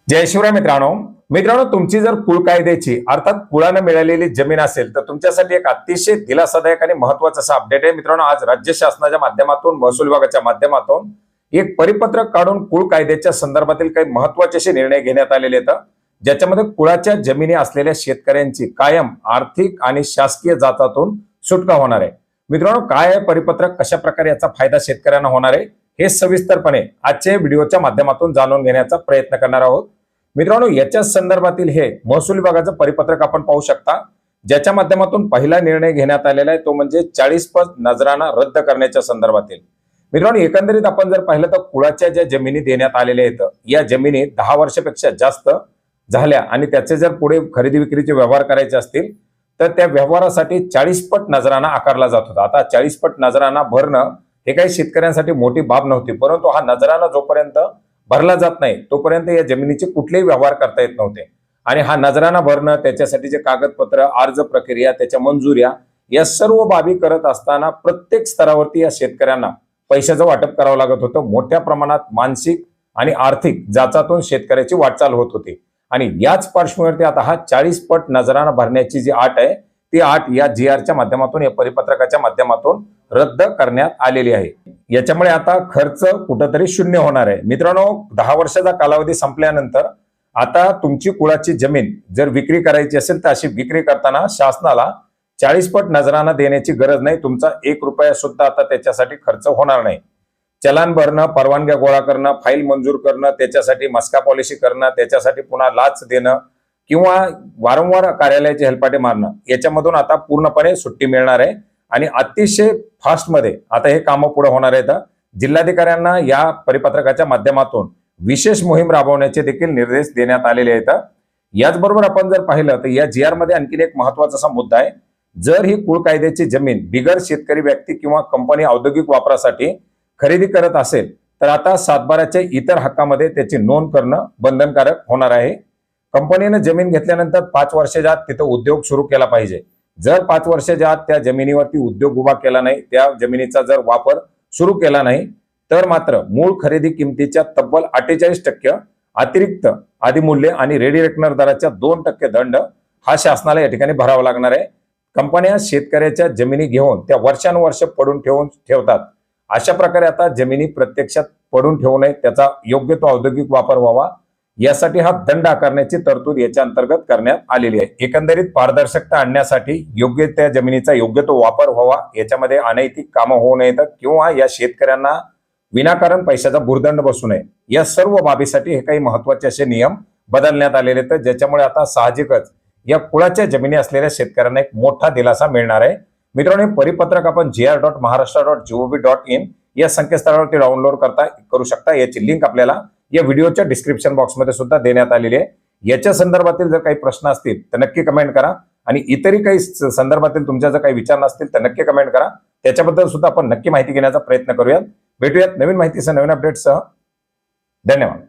जय शिवराय मित्रांनो, तुमची जर कुळ कायद्याची अर्थात कुळाने मिळालेली जमीन असेल तर तुमच्यासाठी एक अतिशय दिलासादायक आणि महत्त्वाचा असा अपडेट आहे मित्रांनो। आज राज्य शासनाच्या माध्यमातून महसूल विभागाच्या माध्यमातून एक परिपत्रक काढून कुळ कायद्याच्या संदर्भातील काही महत्त्वाचे असे निर्णय घेण्यात आलेले आहेत, ज्याच्यामध्ये कुळाच्या जमिनी असलेल्या शेतकऱ्यांची कायम आर्थिक आणि शासकीय जाचातून सुटका होणार आहे। मित्रांनो, काय आहे परिपत्रक, कशा प्रकारे याचा फायदा शेतकऱ्यांना होणार आहे हे सविस्तरपणे आजच्या व्हिडिओच्या माध्यमातून जाणून घेण्याचा प्रयत्न करणार आहोत। मित्रांनो, याच्या संदर्भातील हे महसूल विभागाचं परिपत्रक आपण पाहू शकता, ज्याच्या माध्यमातून पहिला निर्णय घेण्यात आलेला आहे तो म्हणजे 40 पट नजराना रद्द करण्याच्या संदर्भातील। मित्रांनो, एकंदरीत आपण जर पाहिलं तर कुळाच्या ज्या जमिनी देण्यात आलेल्या आहेत या जमिनी 10 वर्षापेक्षा जास्त झाल्या आणि त्याचे जर पुढे खरेदी विक्रीचे व्यवहार करायचे असतील तर त्या व्यवहारासाठी 40 पट नजराना आकारला जात होता। आता 40 पट नजराना भरणं हे काही शेतकऱ्यांसाठी मोठी बाब नव्हती, परंतु हा नजराना जोपर्यंत भरला जात नाही तोपर्यंत या जमिनीचे कुठलेही व्यवहार करता येत नव्हते। आणि हा नजराना भरणं, त्याच्यासाठीचे कागदपत्र, अर्ज प्रक्रिया, त्याच्या मंजुऱ्या या सर्व बाबी करत असताना प्रत्येक स्तरावरती या शेतकऱ्यांना पैशाचं वाटप करावं लागत होतं। मोठ्या प्रमाणात मानसिक आणि आर्थिक जाचातून शेतकऱ्याची वाटचाल होत होती आणि याच पार्श्वभूमीवरती आता हा 40 पट नजराना भरण्याची जी अट आहे ती अट या जीआरच्या माध्यमातून, या परिपत्रकाच्या माध्यमातून रद्द करण्यात आलेली आहे। याच्यामुळे आता खर्च कुठेतरी शून्य होणार आहे। मित्रांनो, 10 वर्षाचा कालावधी संपल्यानंतर आता तुमची कुळाची जमीन जर विक्री करायची असेल तर अशी विक्री करताना शासनाला 40 पट नजराना देण्याची गरज नाही। तुमचा 1 रुपया सुद्धा आता त्याच्यासाठी खर्च होणार नाही। चलन भरणं, परवानग्या गोळा करणं, फाईल मंजूर करणं, त्याच्यासाठी मस्का पॉलिसी करणं, त्याच्यासाठी पुन्हा लाच देणं किंवा वारंवार कार्यालयाचे हेलपाटे मारणं, याच्यामधून आता पूर्णपणे सुट्टी मिळणार आहे आणि अतिशय फास्ट मध्ये आता हे कामं पुढे होणार आहेत। जिल्हाधिकाऱ्यांना या परिपत्रकाच्या माध्यमातून विशेष मोहीम राबवण्याचे देखील निर्देश देण्यात आलेले आहेत। याचबरोबर आपण जर पाहिलं तर या जीआर मध्ये आणखी एक महत्त्वाचा असा मुद्दा आहे, जर ही कुळ कायद्याची जमीन बिगर शेतकरी व्यक्ती किंवा कंपनी औद्योगिक वापरासाठी खरेदी करत असेल तर आता सातबाराच्या इतर हक्कामध्ये त्याची नोंद करणं बंधनकारक होणार आहे। कंपनीने जमीन घेतल्यानंतर 5 वर्षाच्या आत तिथे उद्योग सुरू केला पाहिजे। जर 5 वर्षाच्या आत त्या जमिनीवरती उद्योग उभा केला नाही, त्या जमिनीचा जर वापर सुरू केला नाही तर मात्र मूळ खरेदी किमतीच्या तब्बल 48% अतिरिक्त अधिमूल्य आणि रेडी रेकनर दराच्या 2% दंड हा शासनाला या ठिकाणी भरावा लागणार आहे। कंपन्या शेतकऱ्याच्या जमिनी घेऊन त्या वर्षानुवर्ष पडून ठेवतात, अशा प्रकारे आता जमिनी प्रत्यक्षात पडून ठेवू नये, त्याचा योग्य तो औद्योगिक वापर व्हावा यासाठी हा दंड आकारण्याची तरतूद याच्या अंतर्गत करण्यात आलेली आहे। एकंदरीत पारदर्शकता आणण्यासाठी योग्य त्या जमिनीचा योग्य तो वापर व्हावा, याच्यामध्ये अनैतिक कामं होऊ नयेत किंवा या शेतकऱ्यांना विनाकारण पैशाचा भुर्दंड बसू नये, या सर्व बाबीसाठी हे काही महत्त्वाचे असे नियम बदलण्यात आलेले आहेत, ज्याच्यामुळे आता साहजिकच या कुळाच्या जमिनी असलेल्या शेतकऱ्यांना एक मोठा दिलासा मिळणार आहे। मित्रांनो, परिपत्रक आपण gr.maharashtra.gov.in या संकेतस्थळावरती डाउनलोड करू शकता। याची लिंक आपल्याला या व्हिडिओच्या डिस्क्रिप्शन बॉक्समध्ये सुद्धा देण्यात आलेली आहे। याच्या संदर्भातील जर काही प्रश्न असतील तर नक्की कमेंट करा आणि इतरही काही संदर्भातील तुमच्या जर काही विचार असतील तर नक्की कमेंट करा, त्याच्याबद्दल सुद्धा आपण नक्की माहिती घेण्याचा प्रयत्न करूयात। भेटूयात नवीन माहितीसह, नवीन अपडेट्ससह। धन्यवाद।